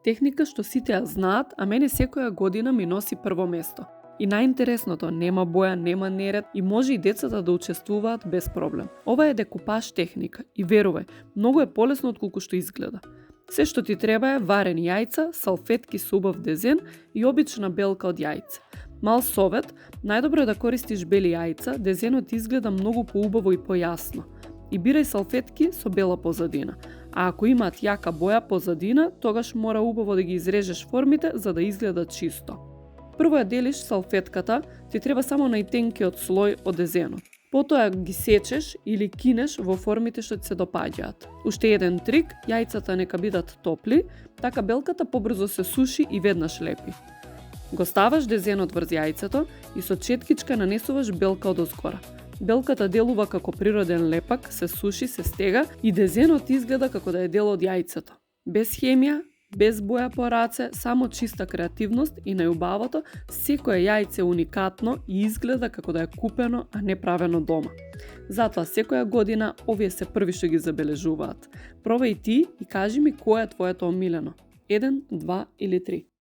Техника што сите ја знаат, а мене секоја година ми носи прво место. И најинтересното, нема боја, нема неред и може и децата да учествуваат без проблем. Ова е декупаж техника и верувај, многу е полесно отколку што изгледа. Се што ти треба е варени јајца, салфетки со убав дезен и обична белка од јајце. Мал совет, најдобро е да користиш бели јајца, дезенот изгледа многу поубаво и појасно. И бирај салфетки со бела позадина. А ако имаат јака боја позадина, тогаш мора убаво да ги изрежеш формите за да изгледа чисто. Прво ја делиш салфетката, ти треба само најтенкиот слој од дезенот. Потоа ги сечеш или кинеш во формите што ти се допаѓаат. Уште еден трик, јајцата нека бидат топли, така белката побрзо се суши и веднаш лепи. Го ставаш дезенот врз јајцето и со четкичка нанесуваш белка одозгора. Белката делува како природен лепак, се суши, се стега и дезенот изгледа како да е дел од јајцето. Без хемија, без боја по раце, само чиста креативност и најубавото, секое јајце е уникатно и изгледа како да е купено, а не правено дома. Затоа секоја година овие се први што ги забележуваат. Пробај ти и кажи ми кој е твоето омилено. 1, 2 или 3.